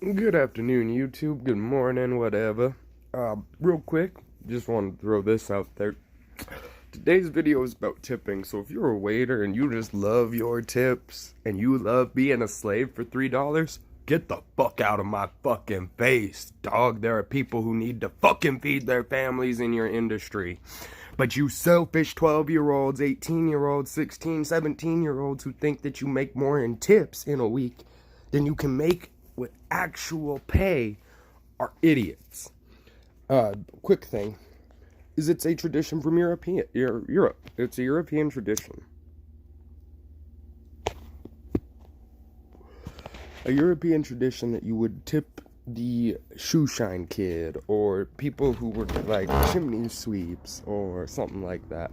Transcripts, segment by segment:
Good afternoon, YouTube. Good morning, whatever. Real quick, just wanted to throw this out there. Today's video is about tipping, so if you're a waiter and you just love your tips and you love being a slave for $3, get the fuck out of my fucking face, dog. There are people who need to fucking feed their families in your industry. But you selfish 12-year-olds, 18-year-olds, 16, 17-year-olds who think that you make more in tips in a week than you can make with actual pay are idiots. Quick thing is it's a tradition from Europe. It's a European tradition. A European tradition that you would tip the shoe shine kid or people who were like chimney sweeps or something like that.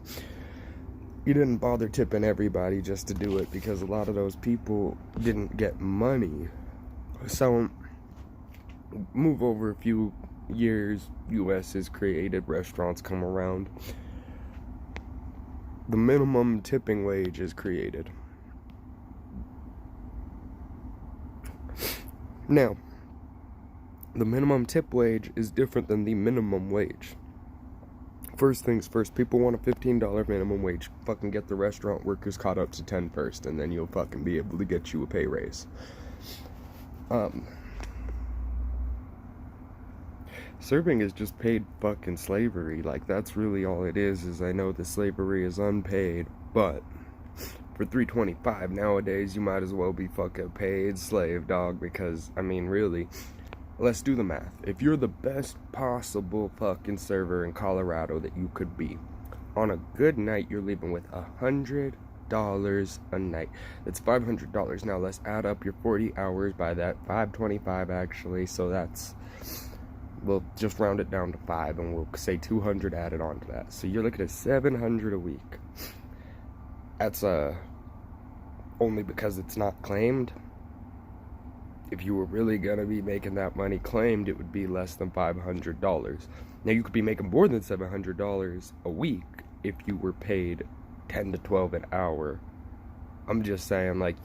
You didn't bother tipping everybody just to do it because a lot of those people didn't get money. So, move over a few years, US has created, restaurants come around. The minimum tipping wage is created. Now, the minimum tip wage is different than the minimum wage. First things first, people want a $15 minimum wage. Fucking get the restaurant workers caught up to 10 first, and then you'll fucking be able to get you a pay raise. Serving is just paid fucking slavery. Like, that's really all it is I know the slavery is unpaid, but for $3.25 nowadays, you might as well be fucking paid slave, dog, because, I mean, really, let's do the math. If you're the best possible fucking server in Colorado that you could be, on a good night, you're leaving with $100 a night. That's $500. Now, let's add up your 40 hours by that, $525 actually, so that's... We'll just round it down to 5 and we'll say 200 added on to that. So you're looking at $700 a week. That's only because it's not claimed. If you were really gonna be making that money claimed, it would be less than $500. Now you could be making more than $700 a week if you were paid 10 to 12 an hour. I'm just saying, like,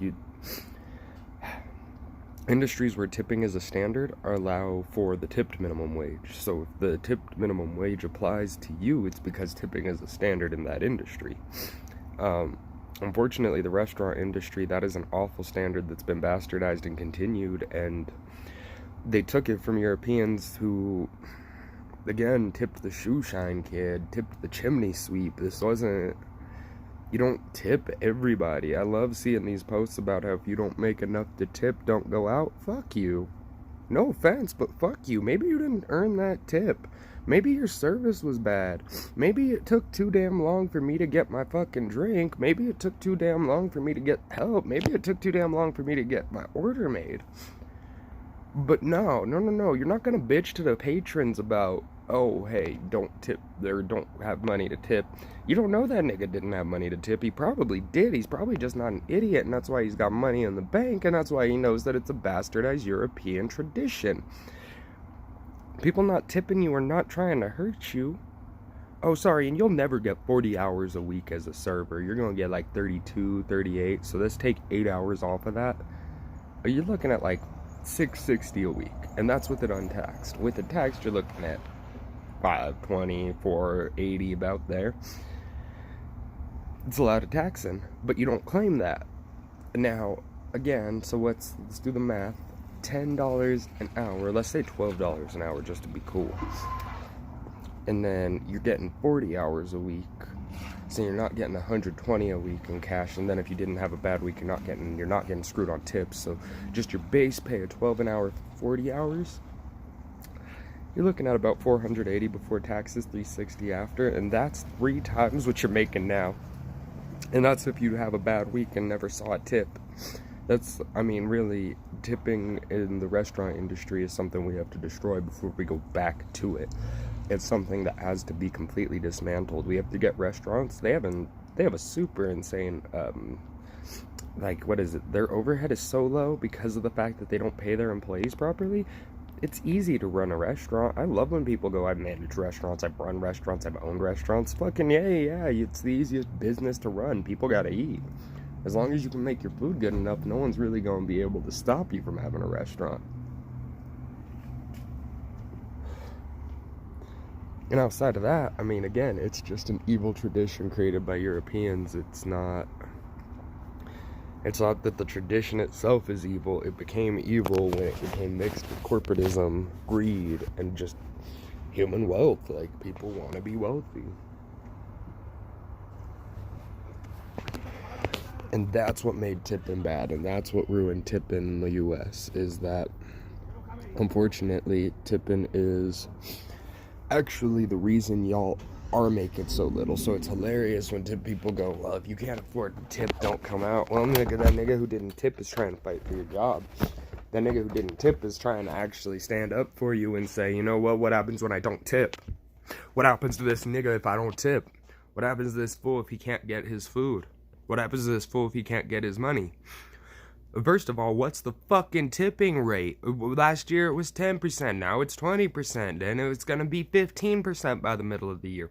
industries where tipping is a standard allow for the tipped minimum wage. So if the tipped minimum wage applies to you, it's because tipping is a standard in that industry. Unfortunately, the restaurant industry, that is an awful standard that's been bastardized and continued, and they took it from Europeans who, again, tipped the shoe shine kid, tipped the chimney sweep. This wasn't... You don't tip everybody. I love seeing these posts about how if you don't make enough to tip, don't go out. Fuck you. No offense, but fuck you. Maybe you didn't earn that tip. Maybe your service was bad. Maybe it took too damn long for me to get my fucking drink. Maybe it took too damn long for me to get help. Maybe it took too damn long for me to get my order made. But no. You're not gonna bitch to the patrons about, oh, hey, don't tip, or don't have money to tip. You don't know that nigga didn't have money to tip. He probably did. He's probably just not an idiot, and that's why he's got money in the bank, and that's why he knows that it's a bastardized European tradition. People not tipping you are not trying to hurt you. Oh, sorry, and you'll never get 40 hours a week as a server. You're gonna get like 32, 38, so let's take 8 hours off of that. You're looking at like $660 a week, and that's with it untaxed. With it taxed, you're looking at $520, $480, about there. It's a lot of taxing, but you don't claim that. Now, again, so let's do the math. $10 an hour, let's say $12 an hour just to be cool. And then you're getting 40 hours a week, so you're not getting $120 a week in cash. And then if you didn't have a bad week, you're not getting screwed on tips. So just your base pay of $12 an hour for 40 hours, you're looking at about $480 before taxes, $360 after, and that's 3 times what you're making now. And that's if you have a bad week and never saw a tip. That's, I mean, really, tipping in the restaurant industry is something we have to destroy before we go back to it. It's something that has to be completely dismantled. We have to get restaurants. They have a super insane, like, what is it? Their overhead is so low because of the fact that they don't pay their employees properly. It's easy to run a restaurant. I love when people go, I've managed restaurants, I've run restaurants, I've owned restaurants. Fucking yeah, it's the easiest business to run. People gotta eat. As long as you can make your food good enough, no one's really gonna be able to stop you from having a restaurant. And outside of that, I mean, again, it's just an evil tradition created by Europeans. It's not that the tradition itself is evil. It became evil when it became mixed with corporatism, greed, and just human wealth. Like, people want to be wealthy. And that's what made tipping bad, and that's what ruined tipping in the US, is that, unfortunately, tipping is actually the reason y'all are making so little. So it's hilarious when tip people go, well, if you can't afford to tip, don't come out. Well, nigga, that nigga who didn't tip is trying to fight for your job. That nigga who didn't tip is trying to actually stand up for you and say, you know what happens when I don't tip? What happens to this nigga if I don't tip? What happens to this fool if he can't get his food? What happens to this fool if he can't get his money? First of all, what's the fucking tipping rate? Last year it was 10%, now it's 20%, and it's gonna be 15% by the middle of the year.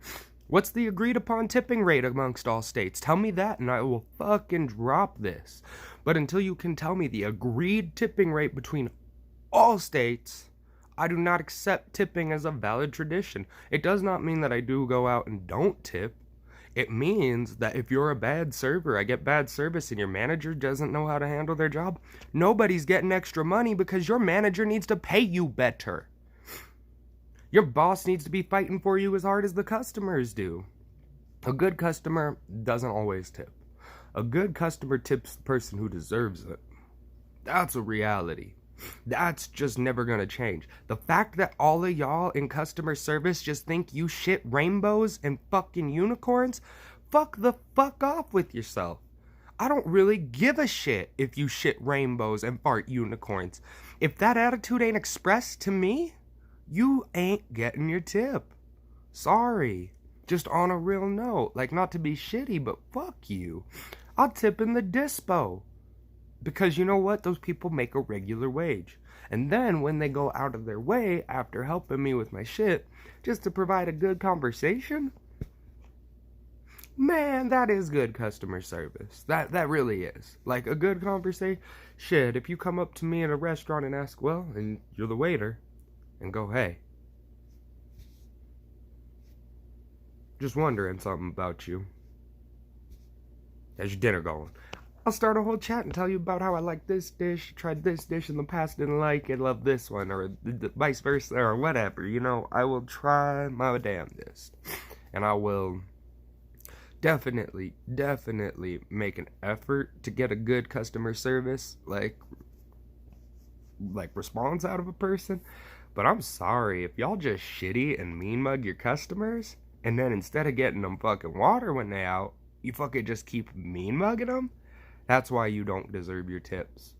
What's the agreed upon tipping rate amongst all states? Tell me that and I will fucking drop this. But until you can tell me the agreed tipping rate between all states, I do not accept tipping as a valid tradition. It does not mean that I do go out and don't tip. It means that if you're a bad server, I get bad service, and your manager doesn't know how to handle their job, nobody's getting extra money because your manager needs to pay you better. Your boss needs to be fighting for you as hard as the customers do. A good customer doesn't always tip. A good customer tips the person who deserves it. That's a reality. That's just never gonna change. The fact that all of y'all in customer service just think you shit rainbows and fucking unicorns, fuck the fuck off with yourself. I don't really give a shit if you shit rainbows and fart unicorns. If that attitude ain't expressed to me, you ain't getting your tip. Sorry. Just on a real note, like, not to be shitty, but fuck you. I'll tip in the dispo. Because you know what? Those people make a regular wage. And then when they go out of their way after helping me with my shit just to provide a good conversation, man, that is good customer service. That really is. Like, a good conversation. Shit, if you come up to me in a restaurant and ask, well, and you're the waiter, and go, hey, just wondering something about you. How's your dinner going? I'll start a whole chat and tell you about how I like this dish, tried this dish in the past, didn't like it, love this one, or vice versa, or whatever. You know, I will try my damnedest. And I will definitely make an effort to get a good customer service, like response out of a person. But I'm sorry, if y'all just shitty and mean mug your customers, and then instead of getting them fucking water when they out, you fucking just keep mean mugging them, that's why you don't deserve your tips.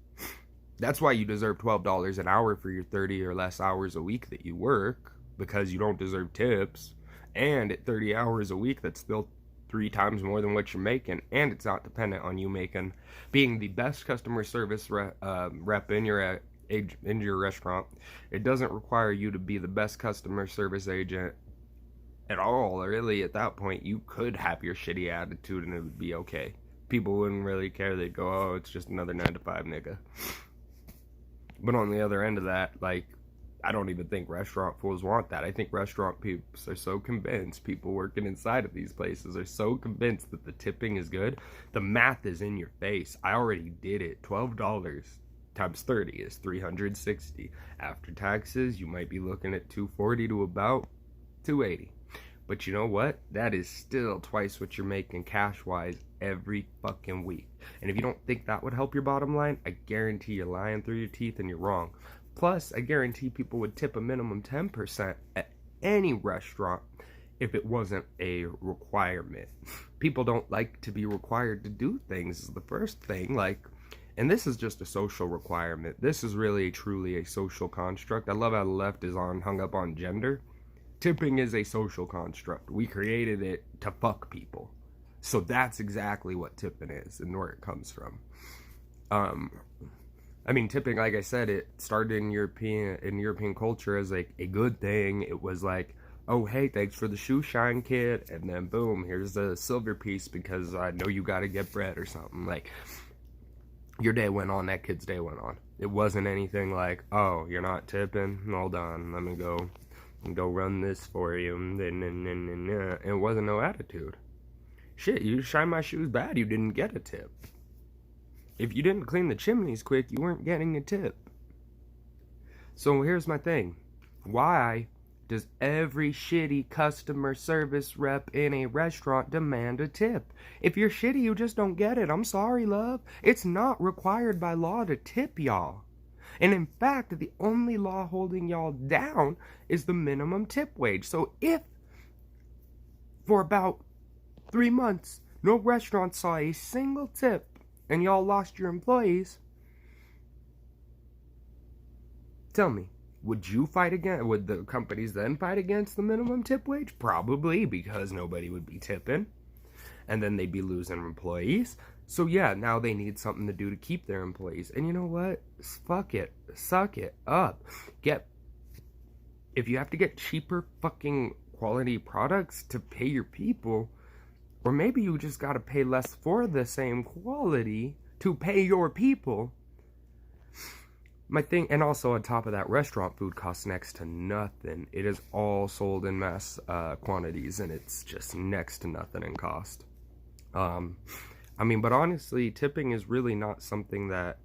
That's why you deserve $12 an hour for your 30 or less hours a week that you work, because you don't deserve tips. And at 30 hours a week, that's still 3 times more than what you're making, and it's not dependent on you being the best customer service rep in your restaurant. It doesn't require you to be the best customer service agent at all. Really, at that point, you could have your shitty attitude and it would be okay. People wouldn't really care. They'd go, oh, it's just another 9-to-5 nigga. But on the other end of that, like, I don't even think restaurant fools want that. I think restaurant people are so convinced, people working inside of these places are so convinced that the tipping is good. The math is in your face. I already did it. $12 times 30 is $360. After taxes, you might be looking at $240 to about $280. But you know what? That is still twice what you're making cash-wise every fucking week. And if you don't think that would help your bottom line, I guarantee you're lying through your teeth and you're wrong. Plus, I guarantee people would tip a minimum 10% at any restaurant if it wasn't a requirement. People don't like to be required to do things, is the first thing. Like, and this is just a social requirement. This is really truly a social construct. I love how the left is hung up on gender. Tipping is a social construct. We created it to fuck people. So that's exactly what tipping is and where it comes from. I mean, tipping, like I said, it started in European culture as like a good thing. It was like, oh, hey, thanks for the shoe shine, kid. And then boom, here's a silver piece because I know you got to get bread or something. Like, your day went on, that kid's day went on. It wasn't anything like, oh, you're not tipping? Hold on, let me go go run this for you, and it wasn't no attitude. Shit, you shine my shoes bad, you didn't get a tip. If you didn't clean the chimneys quick, you weren't getting a tip. So here's my thing. Why does every shitty customer service rep in a restaurant demand a tip? If you're shitty, you just don't get it. I'm sorry, love. It's not required by law to tip y'all. And in fact, the only law holding y'all down is the minimum tip wage. So if for about 3 months, no restaurant saw a single tip and y'all lost your employees, tell me, would the companies then fight against the minimum tip wage? Probably, because nobody would be tipping. And then they'd be losing employees. So yeah, now they need something to do to keep their employees. And you know what? Fuck it. Suck it up. If you have to get cheaper fucking quality products to pay your people, or maybe you just gotta pay less for the same quality to pay your people. My thing, and also on top of that, restaurant food costs next to nothing. It is all sold in mass quantities, and it's just next to nothing in cost. But honestly, tipping is really not something that...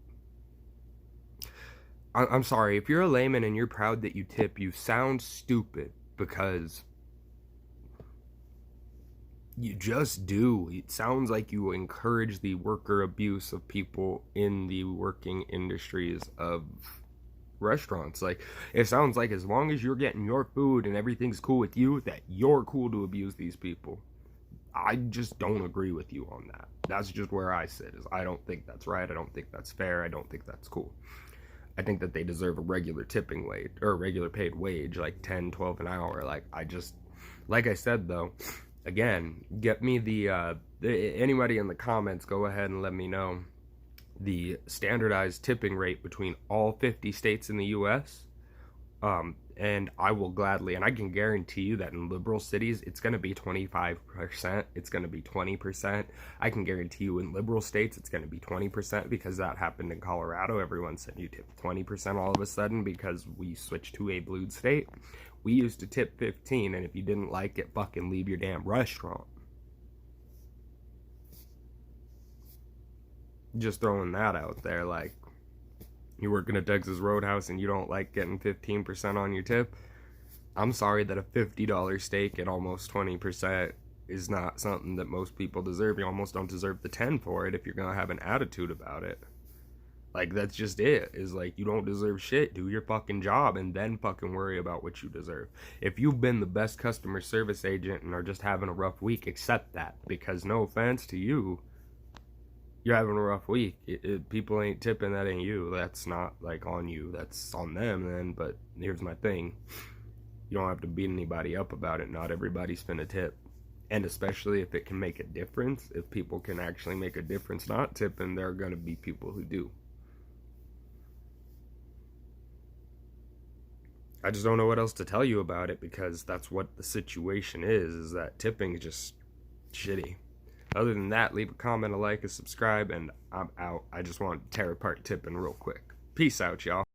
I'm sorry, if you're a layman and you're proud that you tip, you sound stupid, because you just do. It sounds like you encourage the worker abuse of people in the working industries of restaurants. Like, it sounds like as long as you're getting your food and everything's cool with you, that you're cool to abuse these people. I just don't agree with you on that. That's just where I sit. Is I don't think that's right. I don't think that's fair. I don't think that's cool. I think that they deserve a regular tipping wage, or a regular paid wage, like 10, 12 an hour. Like I said though, again, get me anybody in the comments, go ahead and let me know the standardized tipping rate between all 50 states in the U.S. And I will gladly, and I can guarantee you that in liberal cities, it's going to be 25%, it's going to be 20%. I can guarantee you in liberal states, it's going to be 20%, because that happened in Colorado. Everyone said you tip 20% all of a sudden because we switched to a blue state. We used to tip 15, and if you didn't like it, fucking leave your damn restaurant. Just throwing that out there, like, you're working at Texas Roadhouse and you don't like getting 15% on your tip. I'm sorry that a $50 steak at almost 20% is not something that most people deserve. You almost don't deserve the 10 for it if you're gonna have an attitude about it. Like, that's just it. Is like, you don't deserve shit. Do your fucking job and then fucking worry about what you deserve. If you've been the best customer service agent and are just having a rough week, accept that. Because no offense to you, you're having a rough week. People ain't tipping, that ain't you. That's not like on you. That's on them then. But here's my thing. You don't have to beat anybody up about it. Not everybody's finna tip. And especially if it can make a difference, if people can actually make a difference not tipping, there are gonna be people who do. I just don't know what else to tell you about it, because that's what the situation is that tipping is just shitty. Other than that, leave a comment, a like, a subscribe, and I'm out. I just want to tear apart tipping real quick. Peace out, y'all.